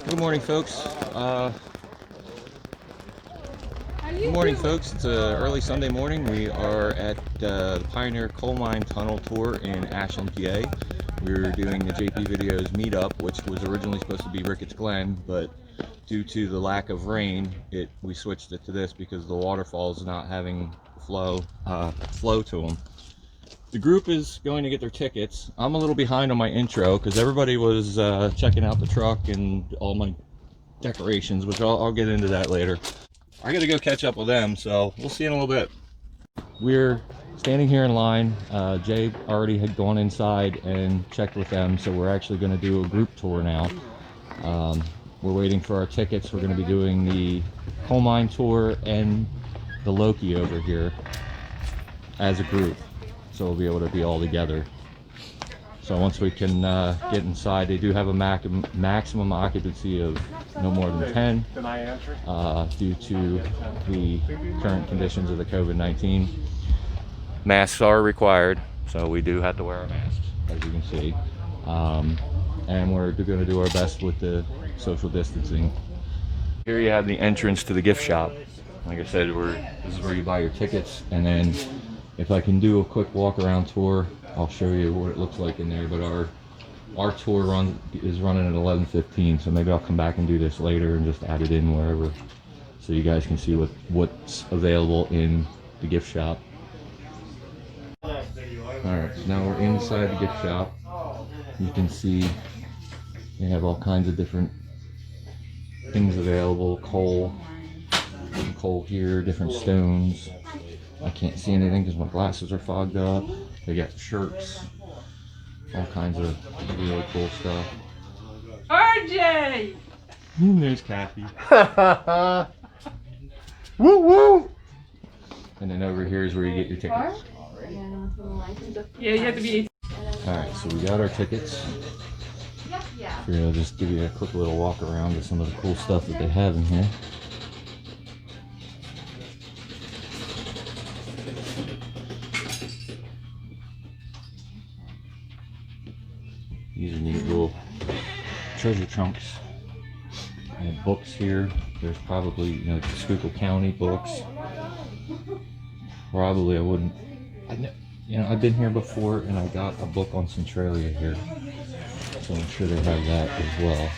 Good morning, folks. Good morning, folks. It's early Sunday morning. We are at the Pioneer Coal Mine Tunnel Tour in Ashland, PA. We're doing the JPVideos meetup, which was originally supposed to be Ricketts Glen, but due to the lack of rain, we switched it to this because the waterfalls not having flow to them. The group is going to get their tickets. I'm a little behind on my intro because everybody was checking out the truck and all my decorations, which I'll get into that later. I gotta go catch up with them, so we'll see in a little bit. We're standing here in line. Jay already had gone inside and checked with them, so we're actually going to do a group tour now. We're waiting for our tickets. We're going to be doing the coal mine tour and the Loki over here as a group, so we'll be able to be all together. So once we can get inside, they do have a maximum occupancy of no more than 10 due to the current conditions of the COVID-19. Masks are required, so we do have to wear our masks, as you can see. And we're going to do our best with the social distancing. Here you have the entrance to the gift shop. Like I said, this is where you buy your tickets, and then if I can do a quick walk around tour, I'll show you what it looks like in there. But our tour is running at 11:15, so maybe I'll come back and do this later and just add it in wherever, so you guys can see what's available in the gift shop. Alright, so now we're inside the gift shop. You can see they have all kinds of different things available. Coal here, different stones. I can't see anything because my glasses are fogged up. They got shirts, all kinds of really cool stuff. RJ! And there's Kathy. Woo woo! And then over here is where you get your tickets. Yeah, you have to be 18. Alright, so we got our tickets. Here, I'll just give you a quick little walk around to some of the cool stuff that they have in here. These are neat little treasure trunks. I have books here. There's probably, Schuylkill County books. Probably I've been here before and I got a book on Centralia here. So I'm sure they have that as well.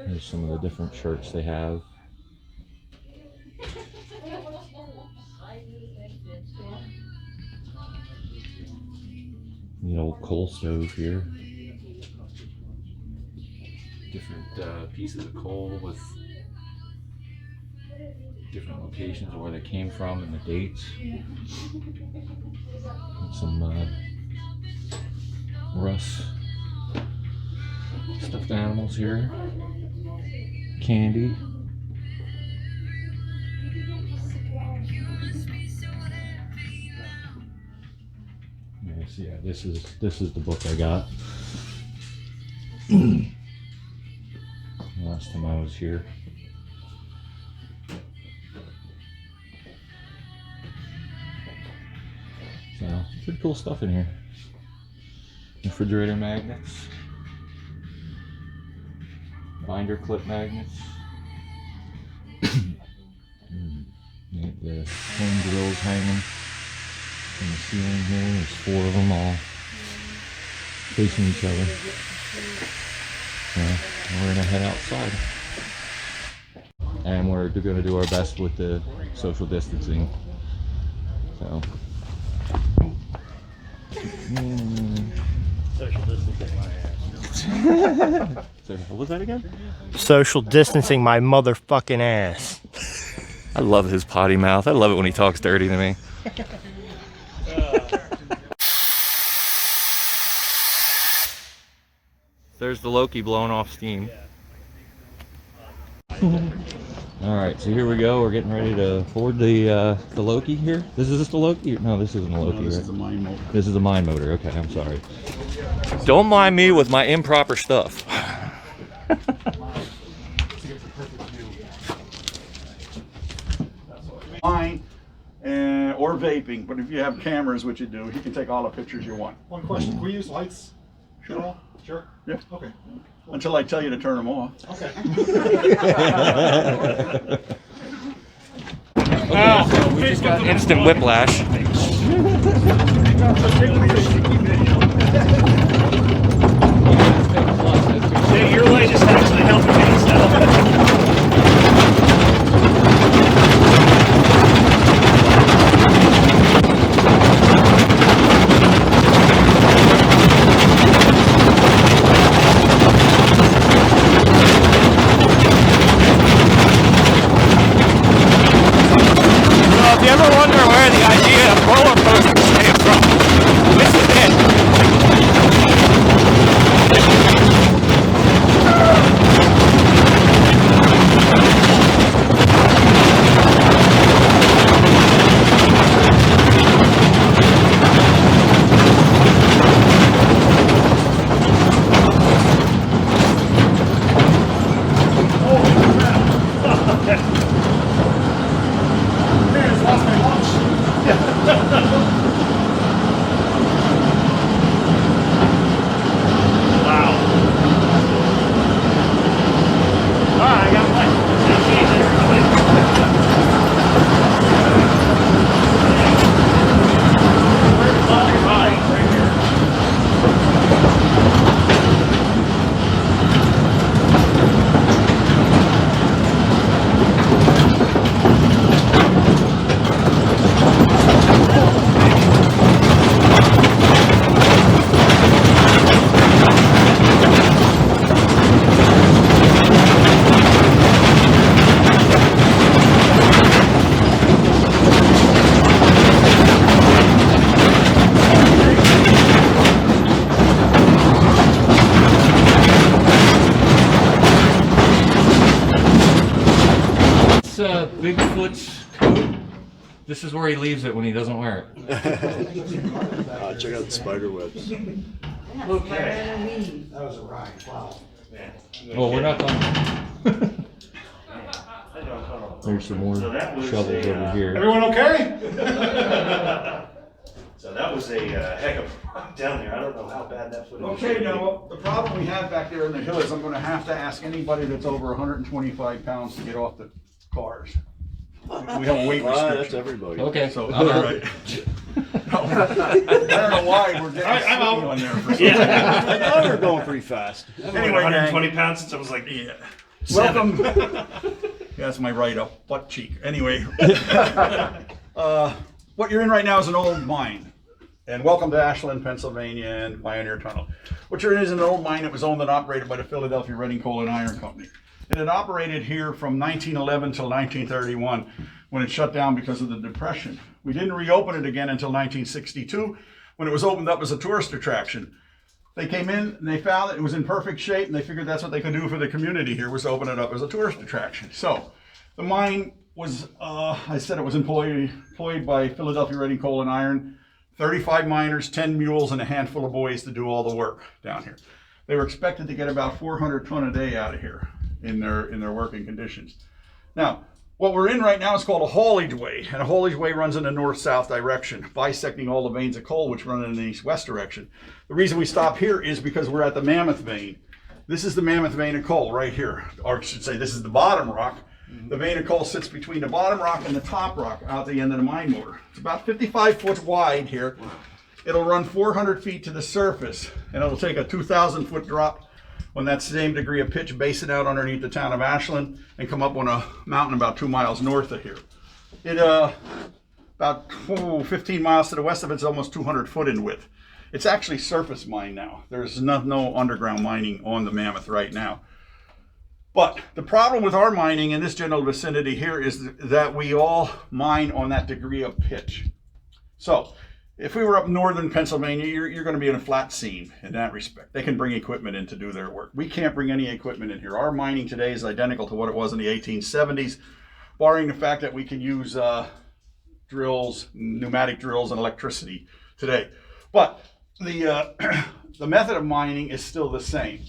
Here's some of the different shirts they have. The old coal stove here. Different pieces of coal with different locations of where they came from and the dates. And some Russ stuffed animals here. Candy. Yes, yeah, this is the book I got. Last time I was here. So, pretty cool stuff in here. Refrigerator magnets. Binder clip magnets. The home grills hanging in the ceiling here. There's 4 of them all facing each other. We're gonna head outside. And we're gonna do our best with the social distancing. So. Social distancing my ass. So, what was that again? Social distancing my motherfucking ass. I love his potty mouth. I love it when he talks dirty to me. There's the Loki blowing off steam. Alright, so here we go. We're getting ready to board the Loki here. Is this the Loki? No, this isn't a Loki. No, this right? is a mine motor. This is a mine motor. Okay, I'm sorry. Don't mind me with my improper stuff. Mine or vaping, but if you have cameras, which you do, you can take all the pictures you want. One question, can we use lights? Sure. Sure. Yeah. Okay. Until I tell you to turn them off. Okay. Oh, we just got instant whiplash. Hey, your light is actually helping me stuff. If you ever wonder where the idea of roller coasters came from, this is it. Bigfoot's coat. This is where he leaves it when he doesn't wear it. Check out the spider webs. Okay. That was a ride. Wow. Well, we're not done. There's some more shovels over here. Everyone okay? So that was a heck of a ride down there. I don't know how bad that footage Okay, now the problem we have back there in the hill is I'm going to have to ask anybody that's over 125 pounds to get off the cars. We have a weight restriction. That's everybody. Okay, So, I'm out. right. I don't know why we're getting I'm out. on there for some Yeah. I thought we were going pretty fast. Anyway, 120 pounds since I was like, yeah. Welcome. That's my right up butt cheek. Anyway, what you're in right now is an old mine. And welcome to Ashland, Pennsylvania and Pioneer Tunnel. What you're in is an old mine that was owned and operated by the Philadelphia Reading Coal and Iron Company. It had operated here from 1911 till 1931 when it shut down because of the Depression. We didn't reopen it again until 1962 when it was opened up as a tourist attraction. They came in and they found that it was in perfect shape and they figured that's what they could do for the community here was open it up as a tourist attraction. So the mine was, I said it was employed by Philadelphia Reading Coal and Iron, 35 miners, 10 mules, and a handful of boys to do all the work down here. They were expected to get about 400 ton a day out of here in their working conditions. Now, what we're in right now is called a haulage way, and a haulage way runs in a north-south direction, bisecting all the veins of coal which run in the east-west direction. The reason we stop here is because we're at the Mammoth Vein. This is the Mammoth Vein of coal right here, or I should say this is the bottom rock. The vein of coal sits between the bottom rock and the top rock out the end of the mine motor. It's about 55 foot wide here. It'll run 400 feet to the surface, and it'll take a 2,000 foot drop on that same degree of pitch, Basin out underneath the town of Ashland, and come up on a mountain about 2 miles north of here. It about 15 miles to the west of it's almost 200 foot in width. It's actually surface mine now. There's no underground mining on the Mammoth right now. But the problem with our mining in this general vicinity here is that we all mine on that degree of pitch. So if we were up northern Pennsylvania, you're going to be in a flat seam in that respect. They can bring equipment in to do their work. We can't bring any equipment in here. Our mining today is identical to what it was in the 1870s, barring the fact that we can use drills, pneumatic drills, and electricity today. But the method of mining is still the same.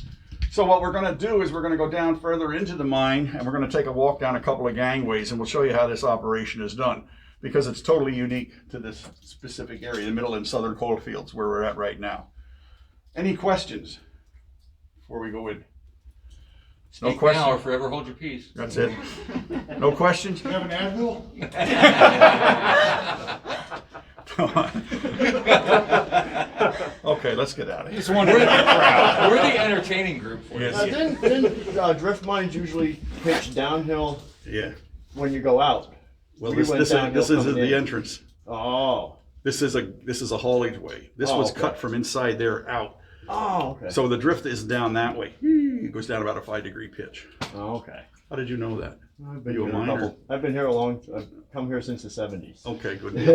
So what we're going to do is we're going to go down further into the mine, and we're going to take a walk down a couple of gangways, and we'll show you how this operation is done, because it's totally unique to this specific area, the middle and southern coal fields where we're at right now. Any questions? before we go in? No question. Now or forever hold your peace. That's it. No questions? You have an Advil? Okay, let's get out of here. We're the entertaining group for Yes. you. Didn't drift mines usually pitch downhill Yeah. when you go out? Well, We this went is downhill the coming in. entrance. Oh. This is a haulage way. This was Okay. cut from inside there out. Oh, okay. So the drift is down that way. It goes down about a 5-degree pitch. Oh, okay. How did you know that? I've been You a here miner? I've been here I've come here since the 70s. Okay, good deal.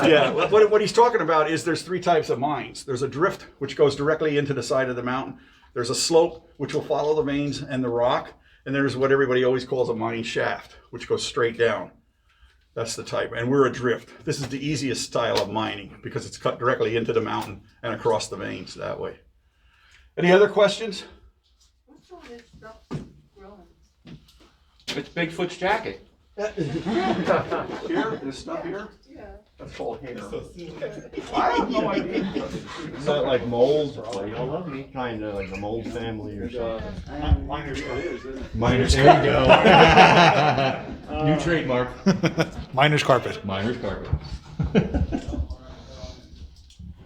Yeah, what he's talking about is there's 3 types of mines. There's a drift, which goes directly into the side of the mountain. There's a slope, which will follow the veins and the rock. And there's what everybody always calls a mine shaft, which goes straight down. That's the type. And we're a drift. This is the easiest style of mining because it's cut directly into the mountain and across the veins that way. Any other questions? What's all this stuff growing? It's Bigfoot's jacket. Here, this stuff here? Yeah. That's called hair. I have no idea. Is that like mold? Kind of like the mold family or something. Miners carpet. Miners. There you go. New trademark. Miners carpet. Miner's carpet.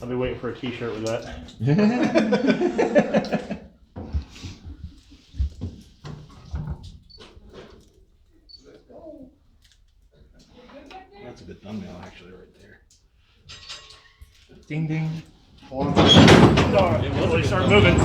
I'll be waiting for a t-shirt with that. That's a good thumbnail, actually, right there. Ding ding. Literally start moving.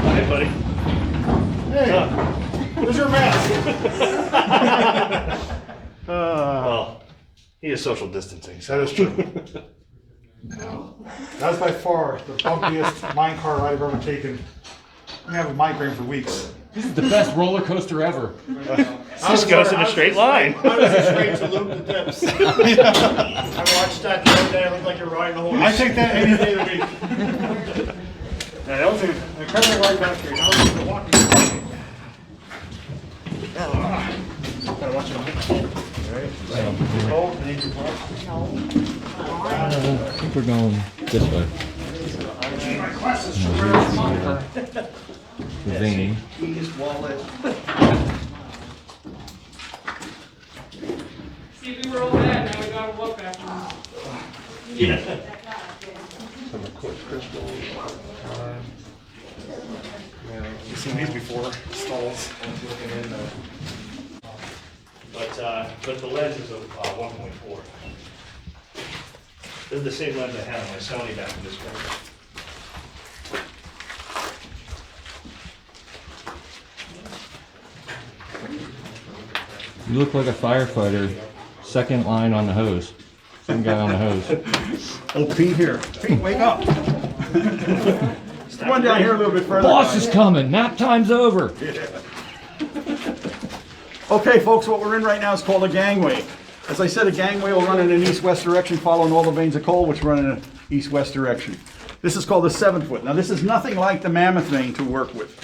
Hey, buddy. Hey, where's your mask? Well, he is social distancing. That is true. That's by far the bumpiest minecart ride I've ever taken. I have a migraine for weeks. This is the best roller coaster ever. This goes in a straight line. I was straight to loop the dips. I watched that the other day. It looked like you're riding a horse. I take that any day of the week. Yeah, that was an incredible ride back here. Now we're going to walk. Gotta watch it. I think we're going this way. The vein. See, we were all that, now we gotta walk back. You've seen these before, stalls. But the lens is a 1.4. This is the same lens I had on my Sony back in this spring. You look like a firefighter. Second line on the hose. Same guy on the hose. Oh, Pete here. Pete, wake up. Come on down here a little bit further. Boss is coming. Nap time's over. Okay, folks, what we're in right now is called a gangway. As I said, a gangway will run in an east-west direction following all the veins of coal, which run in an east-west direction. This is called the 7-foot. Now, this is nothing like the mammoth vein to work with.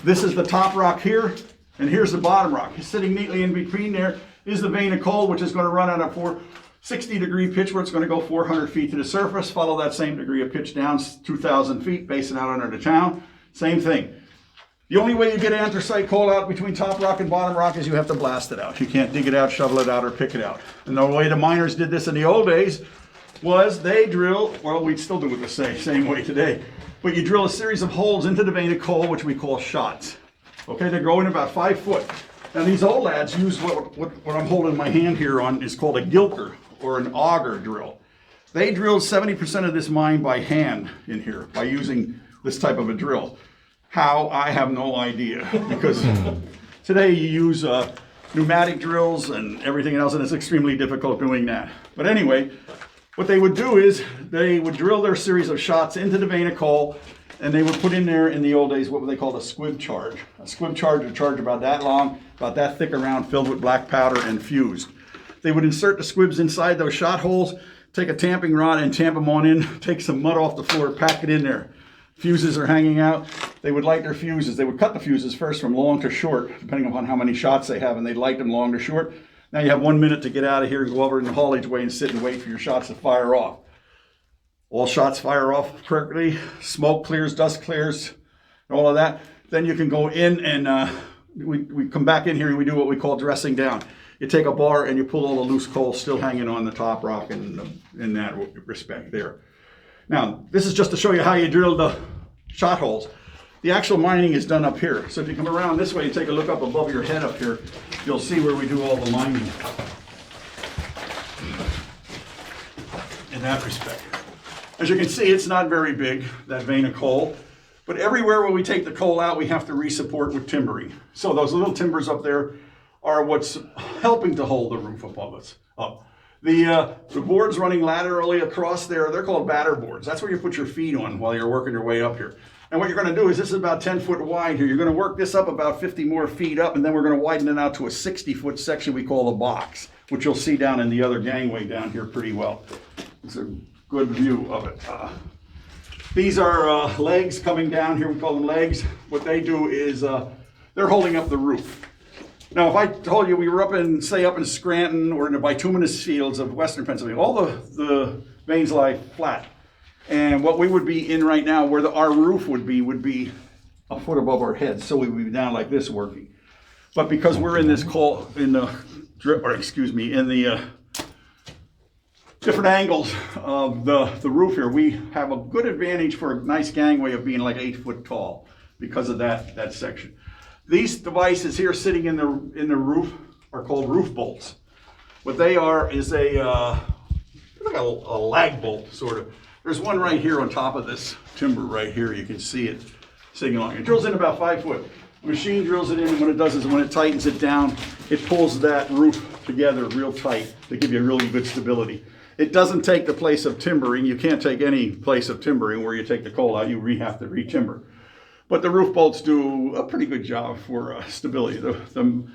This is the top rock here, and here's the bottom rock. Sitting neatly in between there is the vein of coal, which is going to run at a 60-degree pitch where it's going to go 400 feet to the surface, follow that same degree of pitch down 2,000 feet, Basin out under the town. Same thing. The only way you get anthracite coal out between top rock and bottom rock is you have to blast it out. You can't dig it out, shovel it out, or pick it out. And the way the miners did this in the old days was they drill, well, we'd still do it the same way today, but you drill a series of holes into the vein of coal, which we call shots. Okay, they grow in about 5 foot. Now these old lads use what I'm holding my hand here on is called a gilker or an auger drill. They drilled 70% of this mine by hand in here by using this type of a drill. How, I have no idea, because today you use pneumatic drills and everything else, and it's extremely difficult doing that. But anyway, what they would do is they would drill their series of shots into the vein of coal, and they would put in there in the old days what they called a squib charge. A squib charge would charge about that long, about that thick around, filled with black powder and fused. They would insert the squibs inside those shot holes, take a tamping rod and tamp them on in, take some mud off the floor, pack it in there. Fuses are hanging out. They would light their fuses. They would cut the fuses first from long to short, depending upon how many shots they have, and they'd light them long to short. Now you have 1 minute to get out of here and go over in the haulage way and sit and wait for your shots to fire off. All shots fire off correctly. Smoke clears, dust clears, all of that. Then you can go in and we come back in here and we do what we call dressing down. You take a bar and you pull all the loose coal still hanging on the top rock in that respect there. Now, this is just to show you how you drill the shot holes. The actual mining is done up here. So if you come around this way and take a look up above your head up here, you'll see where we do all the mining in that respect. As you can see, it's not very big, that vein of coal. But everywhere where we take the coal out, we have to re-support with timbering. So those little timbers up there are what's helping to hold the roof above us up. The boards running laterally across there, they're called batter boards. That's where you put your feet on while you're working your way up here. And what you're going to do is, this is about 10 foot wide here. You're going to work this up about 50 more feet up, and then we're going to widen it out to a 60-foot section we call the box, which you'll see down in the other gangway down here pretty well. It's a good view of it. These are legs coming down here. We call them legs. What they do is they're holding up the roof. Now, if I told you we were up in Scranton or in the bituminous fields of western Pennsylvania, all the veins lie flat. And what we would be in right now, where our roof would be a foot above our heads. So we would be down like this working. But because we're in this different angles of the roof here, we have a good advantage for a nice gangway of being like 8 foot tall because of that section. These devices here sitting in the roof are called roof bolts. What they are is like a lag bolt, sort of. There's one right here on top of this timber right here. You can see it sitting along. It drills in about 5 foot. The machine drills it in, and what it does is when it tightens it down, it pulls that roof together real tight to give you really good stability. It doesn't take the place of timbering. You can't take any place of timbering where you take the coal out. You have to re-timber. But the roof bolts do a pretty good job for stability. The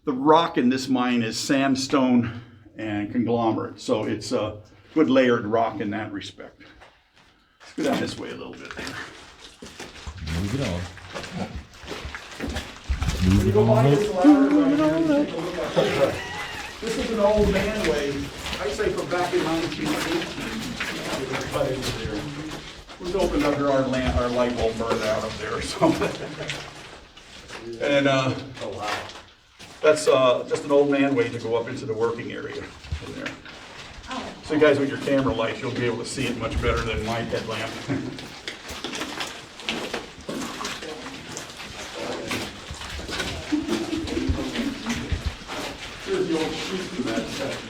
rock in this mine is sandstone and conglomerate, so it's a good layered rock in that respect. Let's go down this way a little bit. Move it on. When you go by this ladder right here, you take a look at this. This is an old manway, I'd say from back in 1918. It was opened under our light bulb burned out up there or something. And that's just an old manway to go up into the working area in there. So you guys with your camera lights, you'll be able to see it much better than my headlamp. Here's the old chute from that section.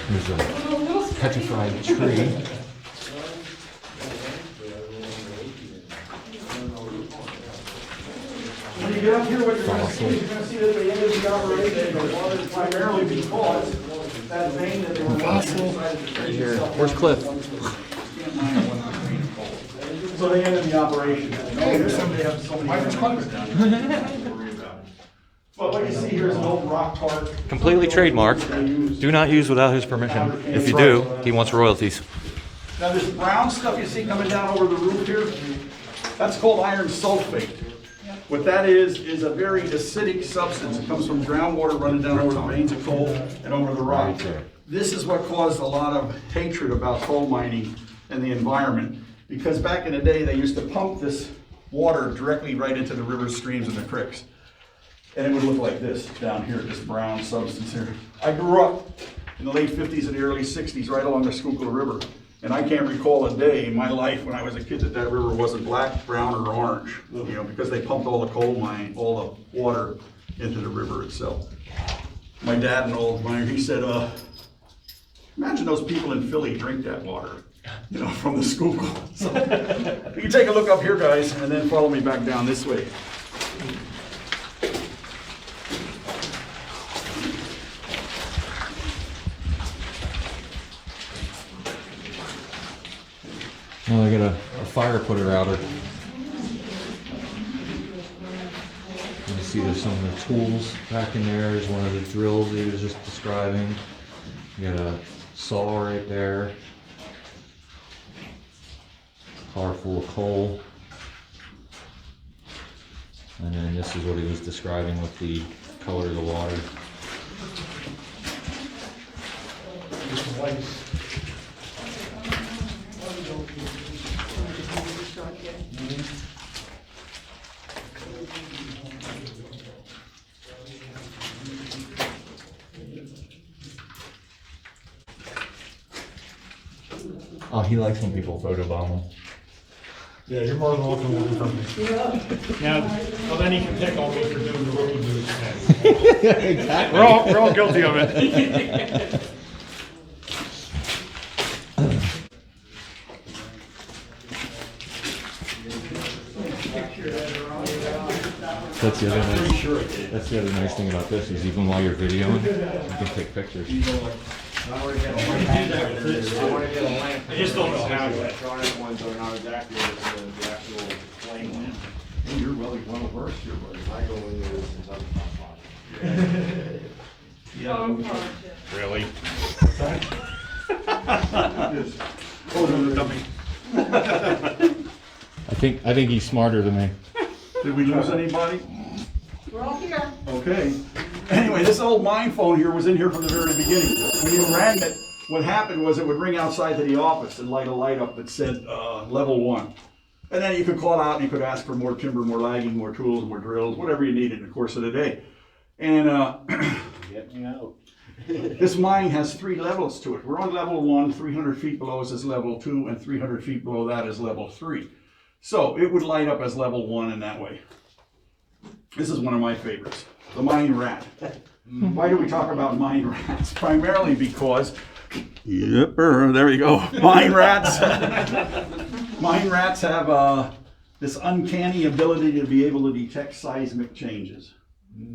There's a petrified tree. When you get up here, what you're going to see is you're going to see that the end of the operation was primarily because that vein that they were watching right here. Where's Cliff? So they ended the operation. Hey, there's somebody have so many down here. But what you see here is an old rock tart. Completely trademarked. Do not use without his permission. If you do, he wants royalties. Now this brown stuff you see coming down over the roof here, that's called iron sulfate. What that is a very acidic substance. It comes from groundwater running down over the veins of coal and over the rock. This is what caused a lot of hatred about coal mining and the environment. Because back in the day, they used to pump this water directly right into the rivers, streams, and the creeks. And it would look like this down here, this brown substance here. I grew up in the late 50s and the early 60s right along the Schuylkill River. And I can't recall a day in my life when I was a kid that river wasn't black, brown, or orange, because they pumped all the coal mine, all the water into the river itself. My dad, an old miner, he said, imagine those people in Philly drink that water, from the Schuylkill. So, you can take a look up here, guys, and then follow me back down this way. Well, I got a fire putter outer. You see there's some of the tools back in there. There's one of the drills he was just describing. You got a saw right there. Car full of coal. And then this is what he was describing with the color of the water. Oh, he likes when people photobomb him. Yeah, you're more than welcome to learn from me. Now, well, then he can pick on me for doing the rookie moves. Exactly. We're all guilty of it. That's the other nice thing about this is even while you're videoing, you can take pictures. I just don't know how to. electronic ones are not exactly as the actual plain one. You're really well versed here, buddy. I go in there since I'm Really? I think he's smarter than me. Did we lose anybody? We're all here. Okay. Anyway, this old mine phone here was in here from the very beginning. When you rang it, what happened was it would ring outside to the office and light a light up that said level 1. And then you could call out and you could ask for more timber, more lagging, more tools, more drills, whatever you needed in the course of the day. And Get me out. this mine has 3 levels to it. We're on level 1, 300 feet below us is level 2, and 300 feet below that is level 3. So it would light up as level 1 in that way. This is one of my favorites, the mine rat. Why do we talk about mine rats? Primarily because, there you go, mine rats. Mine rats have this uncanny ability to be able to detect seismic changes.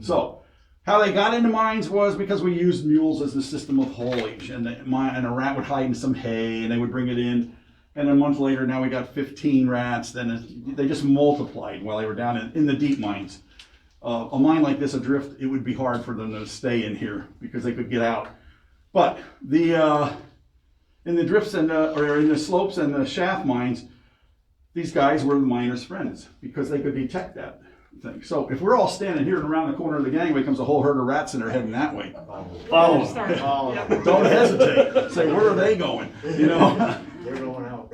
So, how they got into mines was because we used mules as the system of haulage, and a rat would hide in some hay, and they would bring it in. And a month later, now we got 15 rats. Then they just multiplied while they were down in the deep mines. A mine like this adrift, it would be hard for them to stay in here because they could get out. But in the drifts and or in the slopes and the shaft mines, these guys were the miners' friends because they could detect that thing. So if we're all standing here and around the corner of the gangway comes a whole herd of rats and they're heading that way, Follow. don't hesitate. Say, where are they going? You know. They're going out.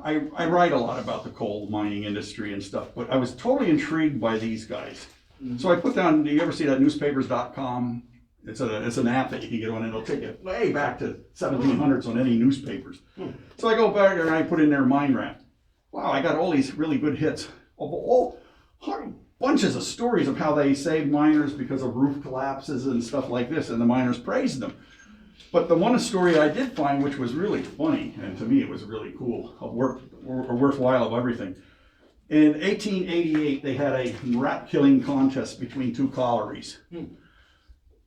I write a lot about the coal mining industry and stuff, but I was totally intrigued by these guys. So I put down, do you ever see that newspapers.com? It's an app that you can get on, and it'll take you way back to 1700s on any newspapers. So I go back there and I put in there mine rat. Wow, I got all these really good hits. All bunches of stories of how they saved miners because of roof collapses and stuff like this, and the miners praised them. But the one story I did find, which was really funny, and to me it was really cool, worthwhile of everything. In 1888, they had a rat killing contest between 2 collieries.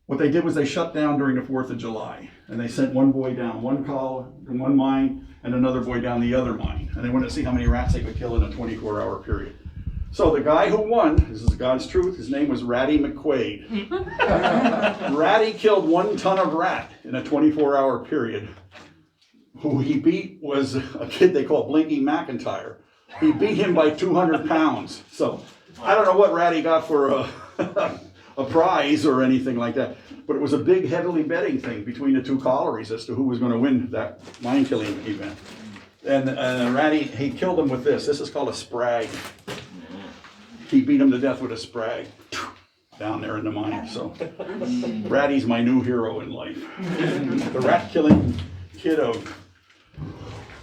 What they did was they shut down during the 4th of July, and they sent one boy down one mine and another boy down the other mine. And they wanted to see how many rats they could kill in a 24-hour period. So the guy who won, this is God's truth, his name was Ratty McQuaid. Ratty killed 1 ton of rat in a 24-hour period. Who he beat was a kid they call Blinky McIntyre. He beat him by 200 pounds. So I don't know what Ratty got for a prize or anything like that, but it was a big, heavily betting thing between the 2 collieries as to who was going to win that mine killing event. And Ratty, he killed him with this. This is called a sprag. He beat him to death with a sprag down there in the mine. So Ratty's my new hero in life. The rat killing kid of,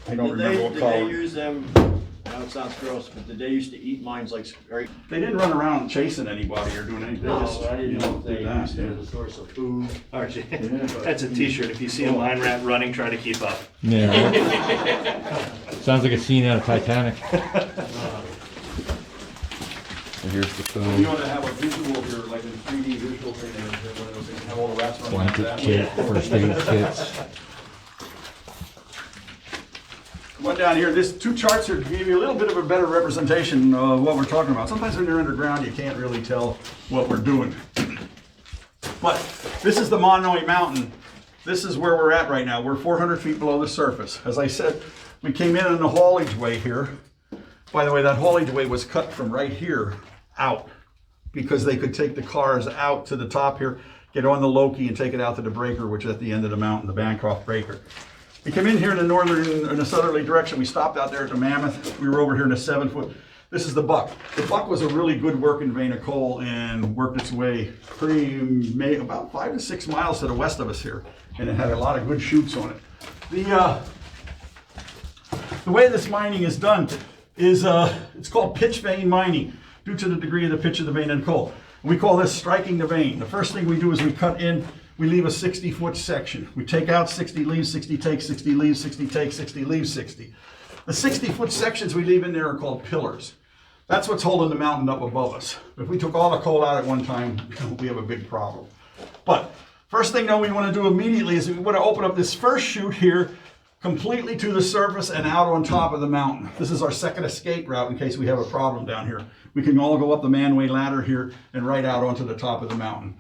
I don't remember what Did color. they use them? I know it sounds gross, but did they used to eat mines like? They didn't run around chasing anybody or doing anything. They just, I didn't know if they did that, used it as a source of food. Archie, Yeah, but- that's a t-shirt. If you see a mine rat running, try to keep up. Yeah. Sounds like a scene out of Titanic. So here's the If food. you want to have a visual here, like in 3D visual thing, one of those things, have all the rats running like Blanket that. kit, first aid kits. One down here, this two charts here to give you a little bit of a better representation of what we're talking about. Sometimes when you're underground, you can't really tell what we're doing. But this is the Monnoy Mountain. This is where we're at right now. We're 400 feet below the surface. As I said, we came in on the haulage way here. By the way, that haulage way was cut from right here out because they could take the cars out to the top here, get on the Loki and take it out to the breaker, which is at the end of the mountain, the Bancroft breaker. We came in here in the southerly direction. We stopped out there at the Mammoth. We were over here in the 7 foot. This is the Buck. The Buck was a really good working vein of coal and worked its way about 5 to 6 miles to the west of us here. And it had a lot of good chutes on it. The way this mining is done is it's called pitch vein mining due to the degree of the pitch of the vein and coal. We call this striking the vein. The first thing we do is we cut in, we leave a 60-foot section. We take out 60, leave 60, take 60, leave 60, take 60, leave 60. The 60-foot sections we leave in there are called pillars. That's what's holding the mountain up above us. If we took all the coal out at one time, we have a big problem. But first thing though we want to do immediately is we want to open up this first chute here completely to the surface and out on top of the mountain. This is our second escape route in case we have a problem down here. We can all go up the manway ladder here and right out onto the top of the mountain.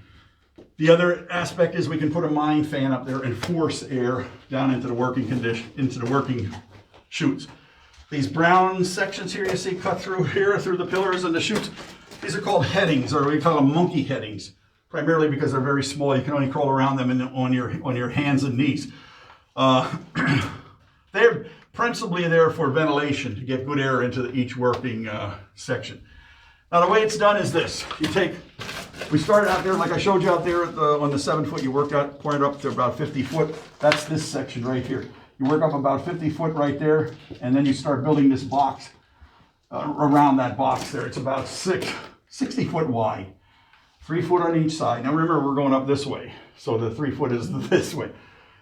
The other aspect is we can put a mine fan up there and force air down into the working condition, into the working chutes. These brown sections here you see cut through here, through the pillars and the chutes, these are called headings, or we call them monkey headings, primarily because they're very small. You can only crawl around them on your hands and knees. They're principally there for ventilation, to get good air into each working section. Now the way it's done is this. We started out there, like I showed you out there on the 7 foot, you work out, point it up to about 50 foot. That's this section right here. You work up about 50 foot right there, and then you start building this box around that box there. It's about 60 foot wide, 3 foot on each side. Now remember, we're going up this way, so the 3 foot is this way.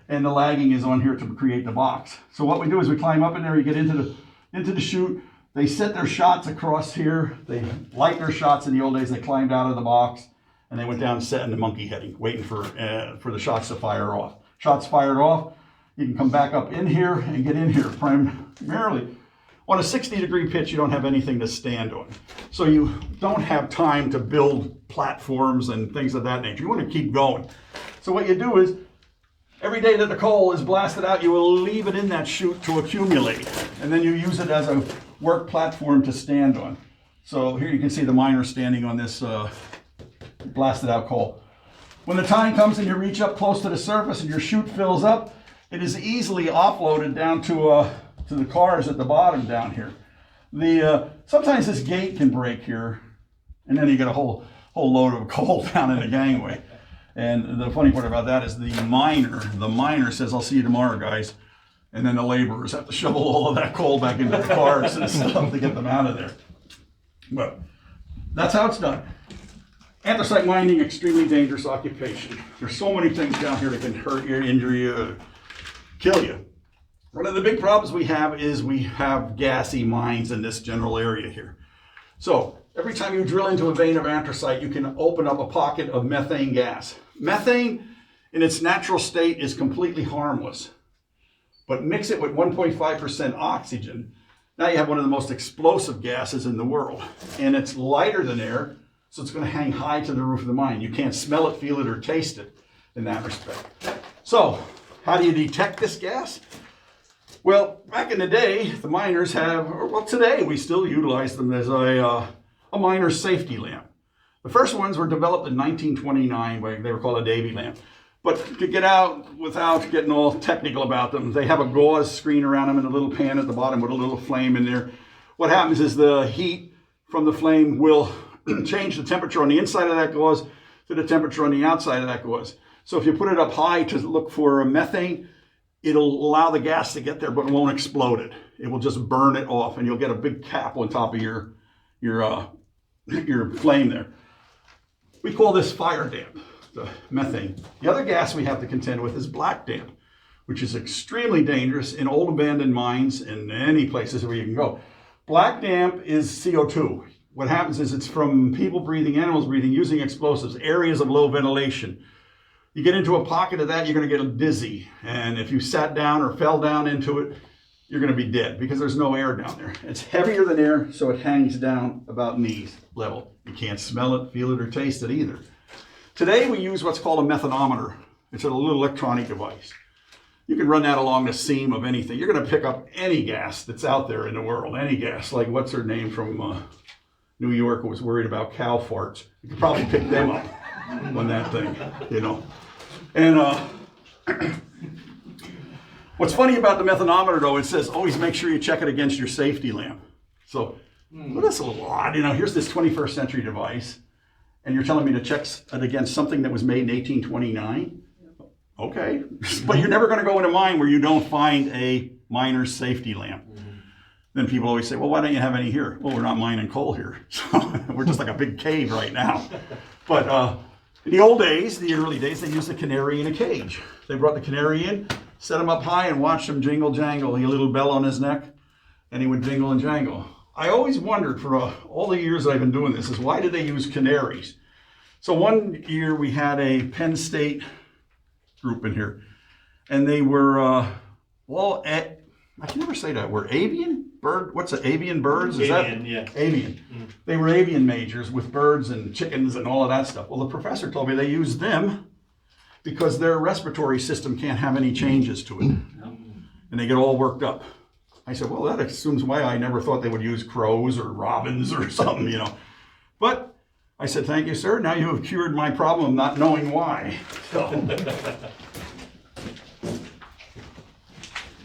And the lagging is on here to create the box. So what we do is we climb up in there, you get into the chute. They set their shots across here. They light their shots. In the old days, they climbed out of the box and they went down and set in the monkey heading, waiting for the shots to fire off. Shots fired off, you can come back up in here and get in here. Primarily, on a 60-degree pitch, you don't have anything to stand on. So you don't have time to build platforms and things of that nature. You want to keep going. So what you do is, every day that the coal is blasted out, you will leave it in that chute to accumulate. And then you use it as a work platform to stand on. So here you can see the miner standing on this blasted out coal. When the time comes and you reach up close to the surface and your chute fills up, it is easily offloaded down to the cars at the bottom down here. Sometimes this gate can break here, and then you get a whole load of coal down in the gangway. And the funny part about that is the miner says, "I'll see you tomorrow, guys." And then the laborers have to shovel all of that coal back into the cars and stuff to get them out of there. But that's how it's done. Anthracite mining, extremely dangerous occupation. There's so many things down here that can hurt you, injure you, kill you. One of the big problems we have is we have gassy mines in this general area here. So every time you drill into a vein of anthracite, you can open up a pocket of methane gas. Methane in its natural state is completely harmless, but mix it with 1.5% oxygen. Now you have one of the most explosive gases in the world, and it's lighter than air, so it's going to hang high to the roof of the mine. You can't smell it, feel it, or taste it in that respect. So how do you detect this gas? Well, back in the day, the miners today we still utilize them as a miner's safety lamp. The first ones were developed in 1929, they were called a Davy lamp. But to get out without getting all technical about them, they have a gauze screen around them and a little pan at the bottom with a little flame in there. What happens is the heat from the flame will change the temperature on the inside of that gauze to the temperature on the outside of that gauze. So if you put it up high to look for methane, it'll allow the gas to get there, but it won't explode it. It will just burn it off, and you'll get a big cap on top of your flame there. We call this fire damp, the methane. The other gas we have to contend with is black damp, which is extremely dangerous in old abandoned mines and any places where you can go. Black damp is CO2. What happens is it's from people breathing, animals breathing, using explosives, areas of low ventilation. You get into a pocket of that, you're going to get dizzy. And if you sat down or fell down into it, you're going to be dead because there's no air down there. It's heavier than air, so it hangs down about knees level. You can't smell it, feel it, or taste it either. Today we use what's called a methanometer. It's a little electronic device. You can run that along the seam of anything. You're going to pick up any gas that's out there in the world, any gas. Like what's her name from New York who was worried about cow farts. You could probably pick them up on that thing, you know. And what's funny about the methanometer though, it says always make sure you check it against your safety lamp. So well, that's a little odd. You know, here's this 21st century device, and you're telling me to check it against something that was made in 1829? Okay, but you're never going to go in a mine where you don't find a miner's safety lamp. Then people always say, well, why don't you have any here? Well, we're not mining coal here. So we're just like a big cave right now. But in the old days, the early days, they used a canary in a cage. They brought the canary in, set him up high, and watched him jingle jangle. He had a little bell on his neck, and he would jingle and jangle. I always wondered for all the years I've been doing this is why did they use canaries? So one year we had a Penn State group in here, and they were I can never say that word. Avian bird. What's it? Avian birds? Is Avian, that yeah. Avian? They were avian majors with birds and chickens and all of that stuff. Well, the professor told me they used them because their respiratory system can't have any changes to it, and they get all worked up. I said, well, that assumes why I never thought they would use crows or robins or something, you know. But I said, thank you, sir. Now you have cured my problem of not knowing why. So,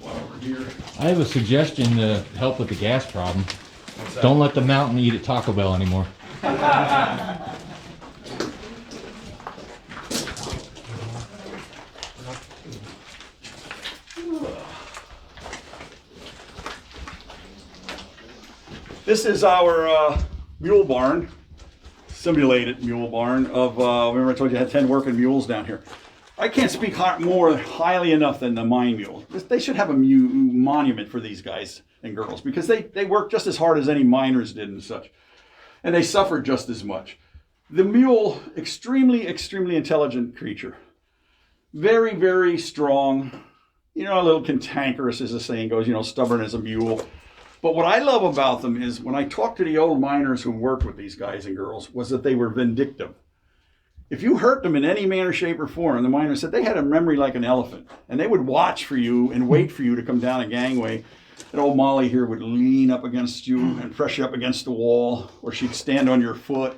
over here. I have a suggestion to help with the gas problem. Don't let the mountain eat at Taco Bell anymore. This is our mule barn, simulated mule barn of, remember I told you I had 10 working mules down here. I can't speak more highly enough than the mine mule. They should have a monument for these guys and girls because they work just as hard as any miners did and such. And they suffered just as much. The mule, extremely, extremely intelligent creature. Very, very strong. You know, a little cantankerous as the saying goes, you know, stubborn as a mule. But what I love about them is when I talk to the old miners who worked with these guys and girls was that they were vindictive. If you hurt them in any manner, shape, or form, the miners said they had a memory like an elephant. And they would watch for you and wait for you to come down a gangway. And old Molly here would lean up against you and press you up against the wall, or she'd stand on your foot,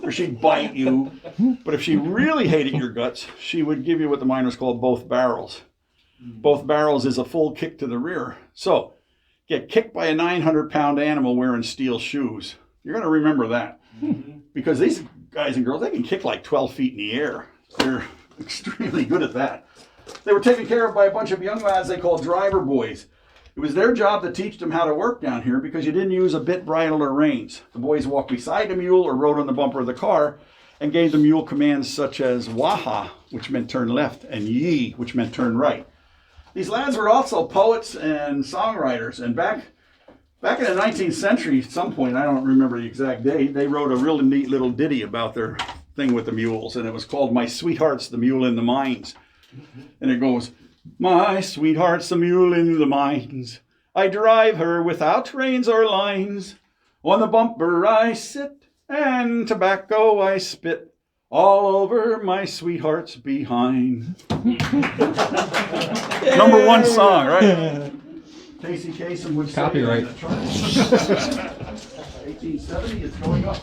or she'd bite you. But if she really hated your guts, she would give you what the miners called both barrels. Both barrels is a full kick to the rear. So, get kicked by a 900-pound animal wearing steel shoes. You're going to remember that. Because these guys and girls, they can kick like 12 feet in the air. They're extremely good at that. They were taken care of by a bunch of young lads they called driver boys. It was their job to teach them how to work down here because you didn't use a bit, bridle, or reins. The boys walked beside the mule or rode on the bumper of the car and gave the mule commands such as waha, which meant turn left, and yee, which meant turn right. These lads were also poets and songwriters, and back in the 19th century, at some point, I don't remember the exact date, they wrote a really neat little ditty about their thing with the mules, and it was called My Sweetheart's the Mule in the Mines. And it goes, my sweetheart's the mule in the mines, I drive her without reins or lines, on the bumper I sit, and tobacco I spit, all over my sweetheart's behind. Number one song, right? Casey Kasem would say Copyright. 1870, it's going up.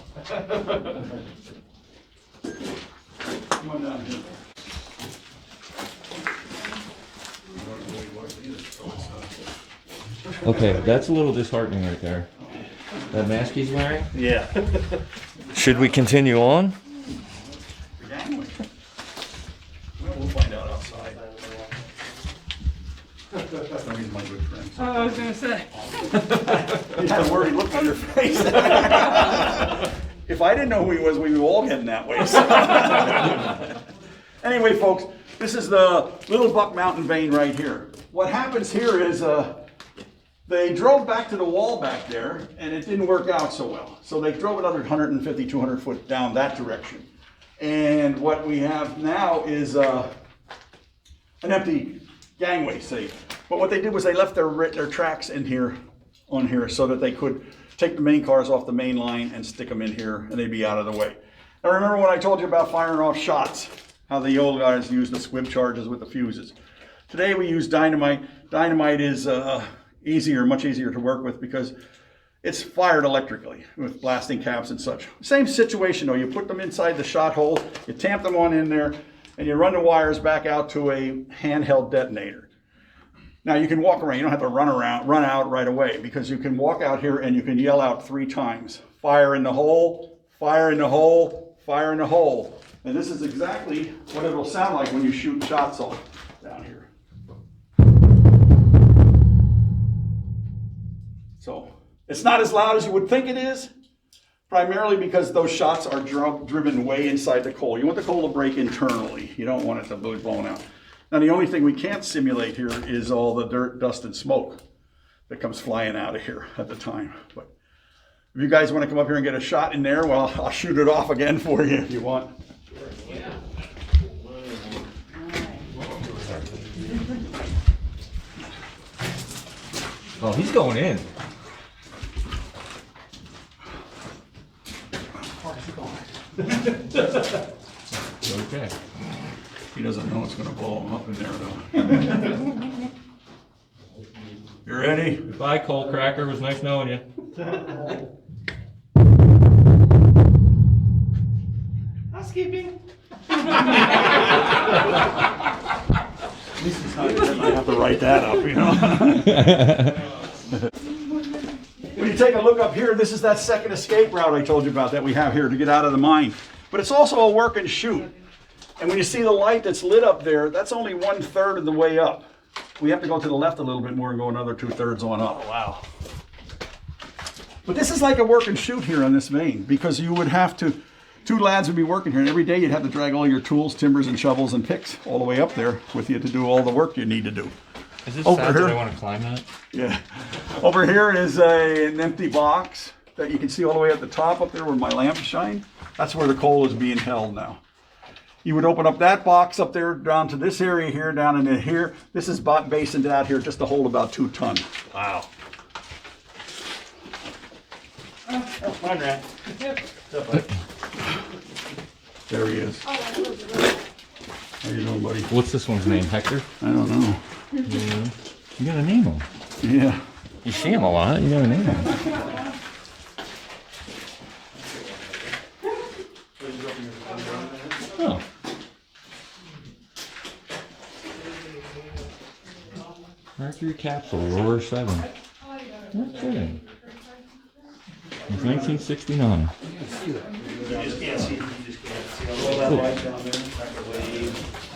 Come on down here. Okay, that's a little disheartening right there. That mask he's wearing? Yeah. Should we continue on? The gangway. Well, we'll find out outside. He's my good friend. Oh, I was gonna say. He had a worried look on your face. If I didn't know who he was, we were all heading that way. Anyway, folks, this is the Little Buck Mountain vein right here. What happens here is they drove back to the wall back there, and it didn't work out so well. So they drove another 150, 200 foot down that direction. And what we have now is an empty gangway, say. But what they did was they left their tracks in here, on here, so that they could take the main cars off the main line and stick them in here, and they'd be out of the way. Now remember when I told you about firing off shots, how the old guys used the squib charges with the fuses. Today we use dynamite. Dynamite is much easier to work with because it's fired electrically with blasting caps and such. Same situation though, you put them inside the shot hole, you tamp them on in there, and you run the wires back out to a handheld detonator. Now you can walk around, you don't have to run out right away, because you can walk out here and you can yell out 3 times. Fire in the hole, fire in the hole, fire in the hole. And this is exactly what it'll sound like when you shoot shots off down here. So it's not as loud as you would think it is, primarily because those shots are driven way inside the coal. You want the coal to break internally. You don't want it to be blown out. Now the only thing we can't simulate here is all the dirt, dust, and smoke that comes flying out of here at the time. But if you guys want to come up here and get a shot in there, well, I'll shoot it off again for you if you want. Oh, he's going in. Okay. He doesn't know it's going to blow him up in there, though. You ready? Goodbye, Coal Cracker. It was nice knowing you. Housekeeping. At least it's not good. I have to write that up, you know. When you take a look up here, this is that second escape route I told you about that we have here to get out of the mine. But it's also a work and shoot. And when you see the light that's lit up there, that's only 1/3 of the way up. We have to go to the left a little bit more and go another 2/3 on up. Oh, wow. But this is like a work and shoot here on this vein, because you would have to, 2 lads would be working here, and every day you'd have to drag all your tools, timbers, and shovels and picks all the way up there with you to do all the work you need to do. Is it Over sad here. that I want to climb that? Yeah. Over here is an empty box that you can see all the way at the top up there where my lamp shine. That's where the coal is being held now. You would open up that box up there down to this area here, down into here. This is basined out here just to hold about 2 tons. Wow. Fun, Rat. There he is. How you doing, buddy? What's this one's name? Hector? I don't know. Yeah. You gotta name him. Yeah. You see him a lot. You gotta name him. Oh. Mercury capsule, Roar 7. No kidding. It's 1969. You just can't see. You just can't see. Roll that light down there.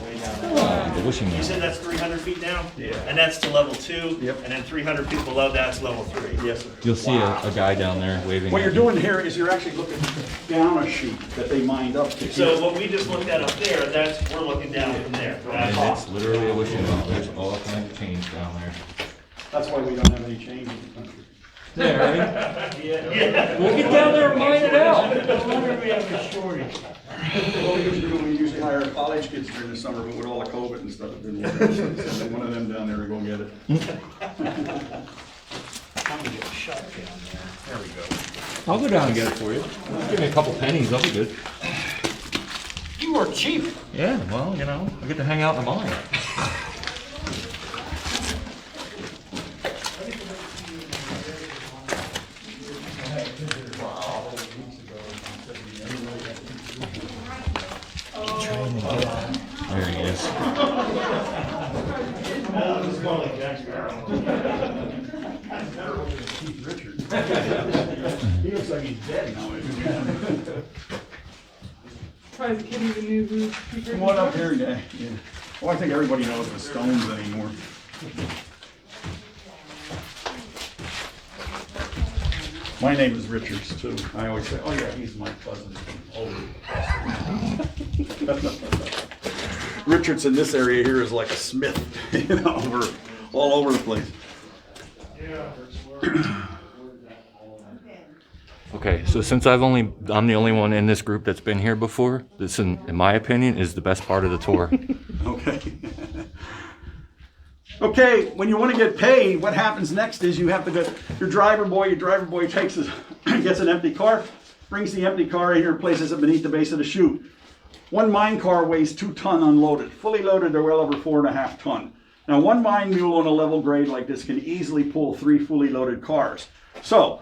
Way down there. Oh, the wishing You well. said that's 300 feet down? Yeah. And that's to level 2? Yep. And then 300 feet below that's level 3? Yes, sir. You'll see a guy down there waving. What at you're you. doing here is you're actually looking down a chute that they mined up to So here. what we just looked at up there, we're looking down from there. And it's literally a wishing well. There's all kinds of change down there. That's why we don't have any change in the country. There, right? Yeah. We'll get down there and mine it out. What we usually do, we usually hire college kids during the summer, but with all the COVID and stuff, it didn't work. So send one of them down there to go get it. I'm gonna get a shot down there. There we go. I'll go down and get it for you. Give me a couple pennies, I'll be good. You are cheap. Yeah, well, you know, I get to hang out in the mine. There he is. He looks like he's dead now. Probably the kid even knew who. Come on up here, yeah. Yeah. Well, I think everybody knows the Stones anymore. My name is Richards too. I always say, oh yeah, he's my cousin from over. Richards in this area here is like a smith, you know, all over the place. Okay, so since I'm the only one in this group that's been here before, this, in my opinion, is the best part of the tour. Okay. Okay, when you want to get paid, what happens next is you have to go, your driver boy takes his, gets an empty car, brings the empty car in here and places it beneath the base of the chute. One mine car weighs 2 tons unloaded. Fully loaded, they're well over 4.5 tons. Now, one mine mule on a level grade like this can easily pull 3 fully loaded cars. So,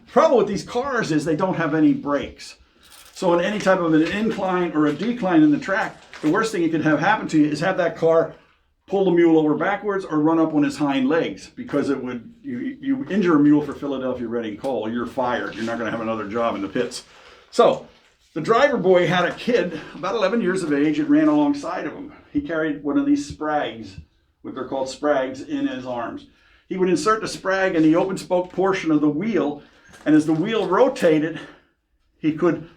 trouble with these cars is they don't have any brakes. So in any type of an incline or a decline in the track, the worst thing you could have happen to you is have that car pull the mule over backwards or run up on his hind legs, because it would, you injure a mule for Philadelphia Reading coal, you're fired. You're not going to have another job in the pits. So the driver boy had a kid about 11 years of age and ran alongside of him. He carried one of these sprags, what they're called sprags, in his arms. He would insert the sprag in the open spoke portion of the wheel, and as the wheel rotated, he could,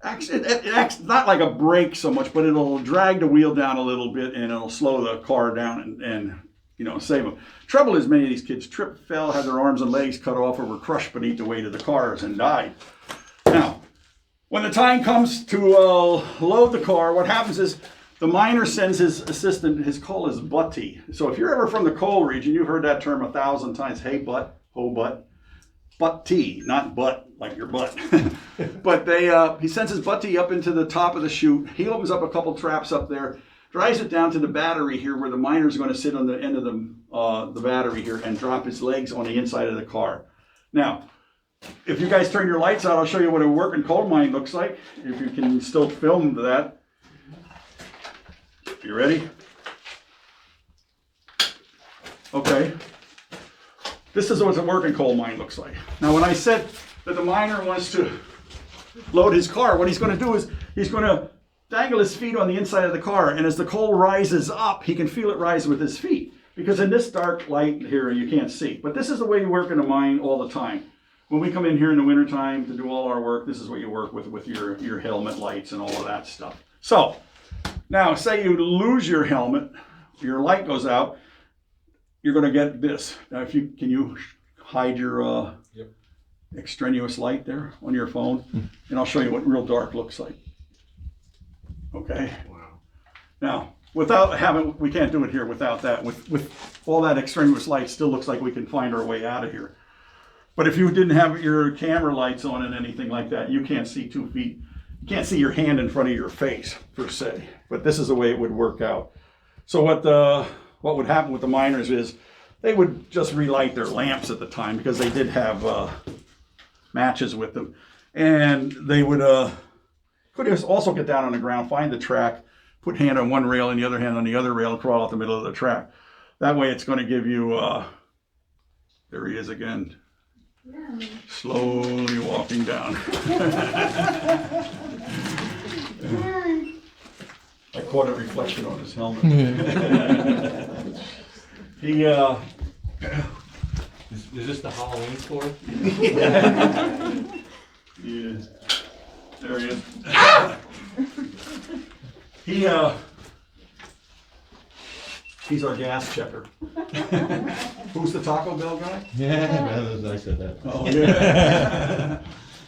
it acts not like a brake so much, but it'll drag the wheel down a little bit and it'll slow the car down and you know, save them. Trouble is, many of these kids tripped, fell, had their arms and legs cut off, or were crushed beneath the weight of the cars and died. Now, when the time comes to load the car, what happens is the miner sends his assistant, his call is butty. So if you're ever from the coal region, you've heard that term 1,000 times. Hey, butt, ho, butt. Butt-tea, not butt, like your butt. But he sends his butty up into the top of the chute. He opens up a couple traps up there, drives it down to the battery here where the miner's going to sit on the end of the battery here and drop his legs on the inside of the car. Now, if you guys turn your lights out, I'll show you what a working coal mine looks like, if you can still film that. You ready? Okay. This is what a working coal mine looks like. Now, when I said that the miner wants to load his car, what he's going to do is he's going to dangle his feet on the inside of the car, and as the coal rises up, he can feel it rise with his feet. Because in this dark light here, you can't see. But this is the way you work in a mine all the time. When we come in here in the wintertime to do all our work, this is what you work with your helmet lights and all of that stuff. So, now say you lose your helmet, your light goes out, you're going to get this. Now, can you hide your extraneous light there on your phone? And I'll show you what real dark looks like. Okay. Wow. Now, we can't do it here without that. With all that extraneous light, still looks like we can find our way out of here. But if you didn't have your camera lights on and anything like that, you can't see 2 feet. You can't see your hand in front of your face per se. But this is the way it would work out. So what would happen with the miners is they would just relight their lamps at the time, because they did have matches with them. And they would could also get down on the ground, find the track, put hand on one rail and the other hand on the other rail, and crawl out the middle of the track. That way it's going to give you, there he is again, slowly walking down. I caught a reflection on his helmet. Is this the Halloween store? Yeah. There he is. He's our gas checker. Who's the Taco Bell guy? Yeah, I said that. Oh, yeah.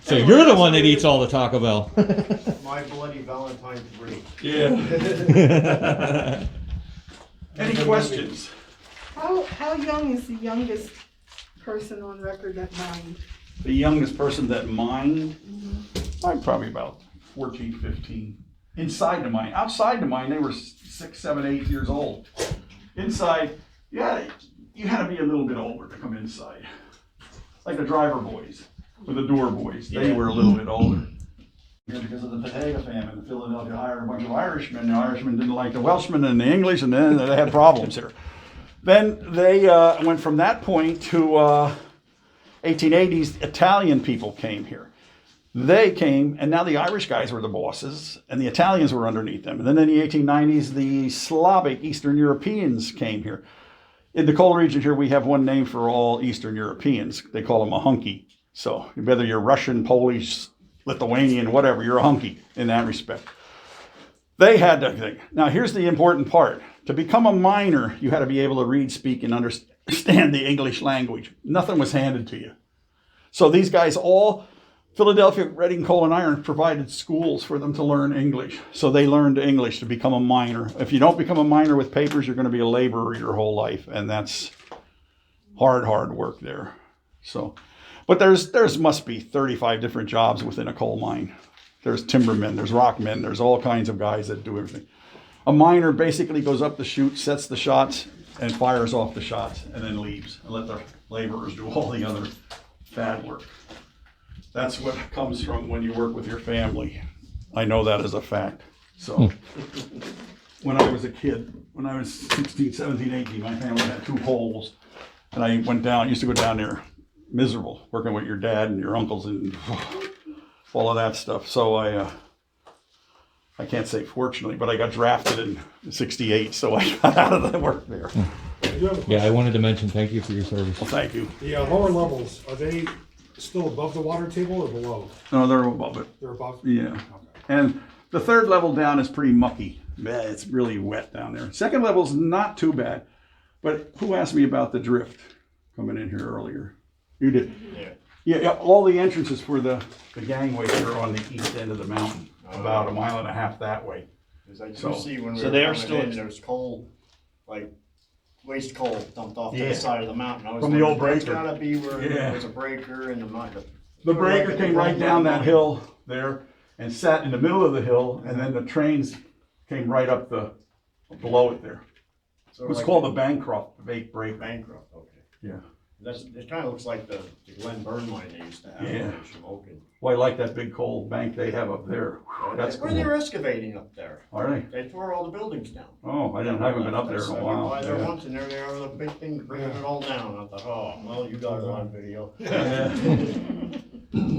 So you're the one that eats all the Taco Bell. My Bloody Valentine's break. Yeah. Any questions? How young is the youngest person on record that mined? The youngest person that mined? I'm probably about 14, 15. Inside the mine. Outside the mine, they were 6, 7, 8 years old. Inside, yeah, you had to be a little bit older to come inside. Like the driver boys, or the door boys, they were a little bit older. Because of the potato famine, Philadelphia hired a bunch of Irishmen. The Irishmen didn't like the Welshmen and the English, and then they had problems here. Then they went from that point to 1880s, Italian people came here. They came, and now the Irish guys were the bosses, and the Italians were underneath them. And then in the 1890s, the Slavic Eastern Europeans came here. In the coal region here, we have one name for all Eastern Europeans. They call them a hunky. So whether you're Russian, Polish, Lithuanian, whatever, you're a hunky in that respect. They had that thing. Now, here's the important part. To become a miner, you had to be able to read, speak, and understand the English language. Nothing was handed to you. So these guys all Philadelphia Reading Coal and Iron provided schools for them to learn English. So they learned English to become a miner. If you don't become a miner with papers, you're going to be a laborer your whole life. And that's hard work there. So, but there's must be 35 different jobs within a coal mine. There's timbermen, there's rockmen, there's all kinds of guys that do everything. A miner basically goes up the chute, sets the shots, and fires off the shots, and then leaves, and let the laborers do all the other bad work. That's what comes from when you work with your family. I know that as a fact. So when I was a kid, when I was 16, 17, 18, my family had 2 holes. And I used to go down there miserable, working with your dad and your uncles and all of that stuff. So I can't say fortunately, but I got drafted in '68, so I got out of the work there. Yeah, I wanted to mention thank you for your service. Well, thank you. The lower levels, are they still above the water table or below? No, they're above it. They're above? Yeah. Okay. And the 3rd level down is pretty mucky. Man, it's really wet down there. 2nd level's not too bad. But who asked me about the drift coming in here earlier? You did. Yeah, all the entrances for the gangway are on the east end of the mountain, about 1.5 miles that way. Because I do So- see when we so were they're coming still- in, there's coal, like waste coal dumped off to Yeah. the side of the mountain. I was From the old thinking, that's breaker. gotta be where Yeah. there was a breaker in the mine. The breaker came right down that hill there and sat in the middle of the hill, and then the trains came right up below it there. So It was like called the Bancroft break. Bancroft, okay. Yeah. It kind of looks like the Glen Burn mine they used to have Yeah. in Shamokin. Well, I like that big coal bank they have up there. That's Where they cool. were excavating up there. Are they? They tore all the buildings down. Oh, I haven't been up there in a while. I went by there Yeah. once and there they are with a big thing bringing it all down. I thought, oh, well, you got it on video. Yeah.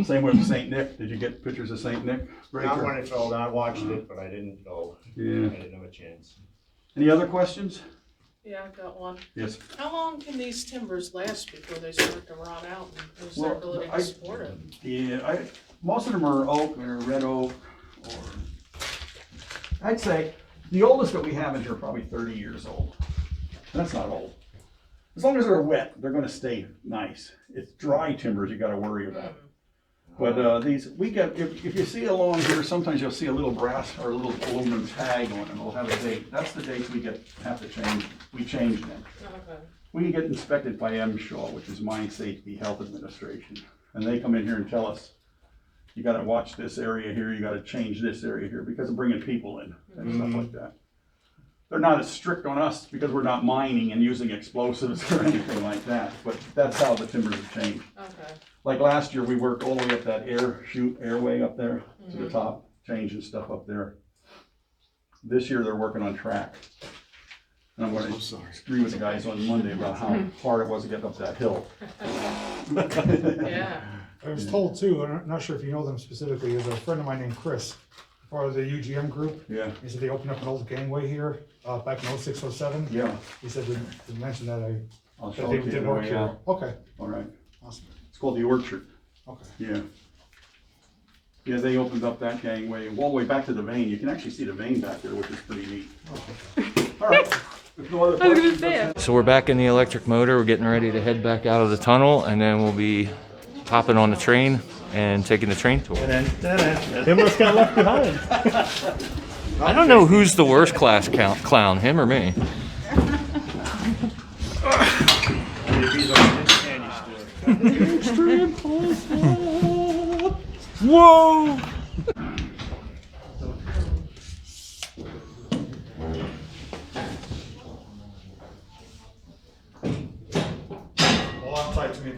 Same with St. Nick. Did you get pictures of St. Nick? Not when it fell down. I watched it, but I didn't go. Yeah. I didn't have a chance. Any other questions? Yeah, I've got one. Yes. How long can these timbers last before they start to rot out and lose Well, their ability I- to support it? Yeah, most of them are oak or red oak, or I'd say the oldest that we have in here are probably 30 years old. And that's not old. As long as they're wet, they're going to stay nice. It's dry timbers you got to worry about. But these, we get, if you see along here, sometimes you'll see a little brass or a little aluminum tag on it, and it'll have a date. That's the dates we have to change. We change them. Okay. We get inspected by MSHA, which is Mine Safety Health Administration. And they come in here and tell us, you gotta watch this area here, you gotta change this area here, because of bringing people in and stuff like that. They're not as strict on us because we're not mining and using explosives or anything like that, but that's how the timbers have changed. Okay. Like last year, we worked all the way up that airway up there to the top, changing stuff up there. This year, they're working on track. And I'm gonna agree with the guys on Monday about how hard it was to get up that hill. Yeah. I was told too, and I'm not sure if you know them specifically, there's a friend of mine named Chris, part of the UGM group. Yeah, He said they opened up an old gangway here, back in '06, '07. yeah. He said, to mention that I'll that show they it to did you. work here. Okay, All right. awesome, It's called the Orchard. okay. Yeah. Yeah, they opened up that gangway all the way back to the vein. You can actually see the vein back there, which is pretty neat. All right. If no other questions, that's it. So we're back in the electric motor. We're getting ready to head back out of the tunnel, and then we'll be hopping on the train and taking the train tour. Him must got left behind. I don't know who's the worst class clown, him or me. Whoa! Hold on tight to me.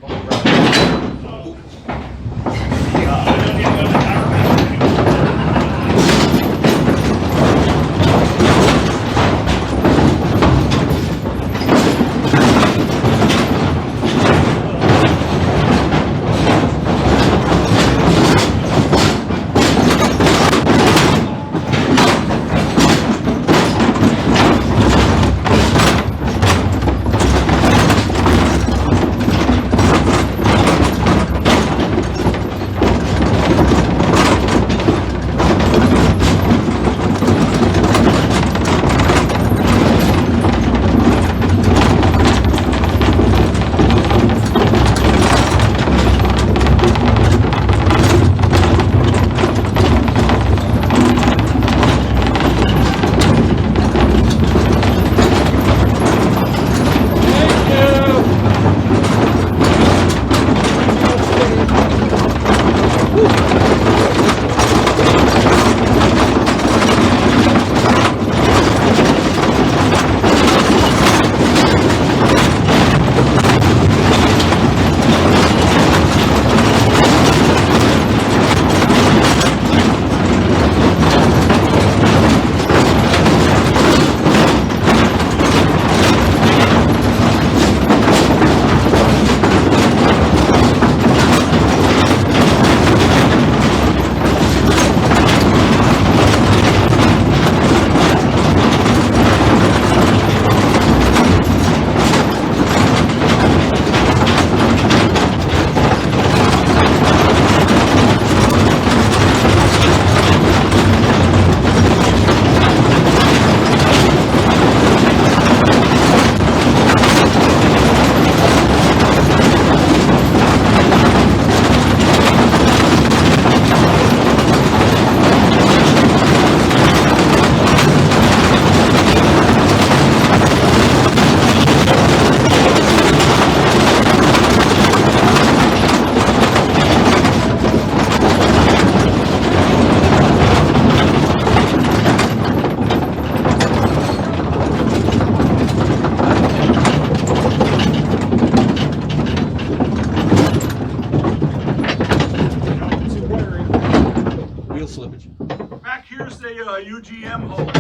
Back here's the UGM hole.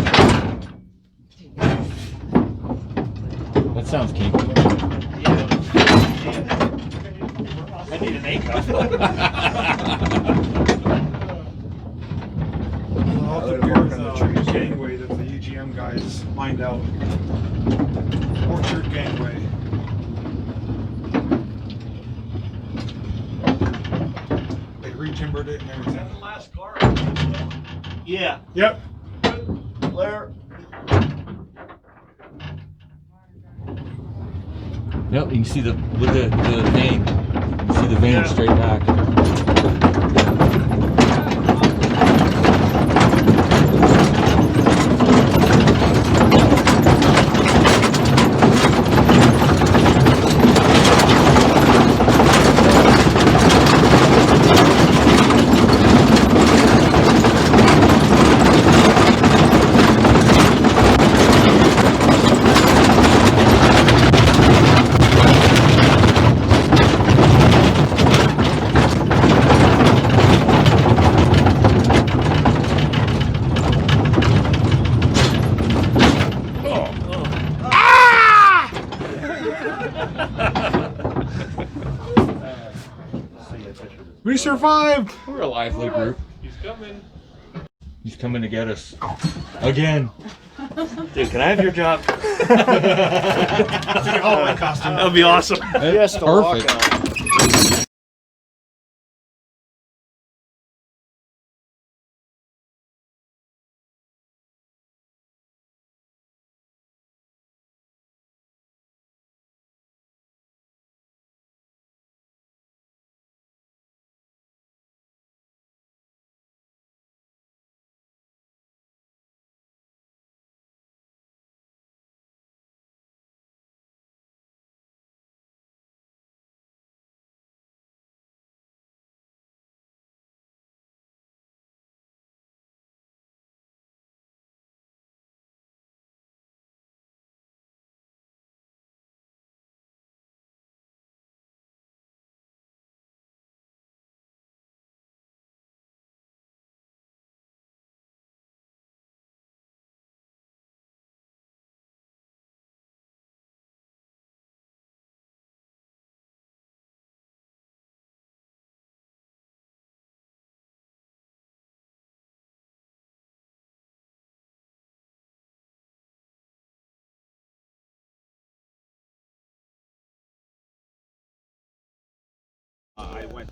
That sounds kinky. I need a makeup. I'll have to work on the trees gangway that the UGM guys mined out. Orchard gangway. They re-timbered it and everything. The last car. Yeah. Yep. Blair. Yep, you can see the vein. You see the vein straight back. We survived! We're a lively group. He's coming. He's coming to get us. Again. Dude, can I have your job? Halloween costume. That would be awesome. That's perfect.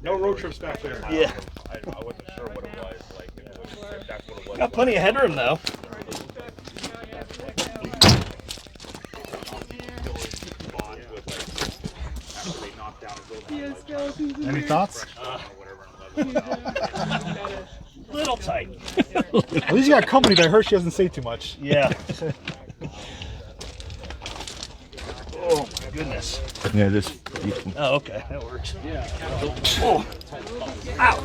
No road trips back there. Yeah. I wasn't sure what it was, like, if that's what it was. Got plenty of headroom though. Any thoughts? Little tight. At least you got company, but I heard she doesn't say too much. Yeah. Oh my goodness. Yeah, this. Oh, okay, that works. Oh. Ow.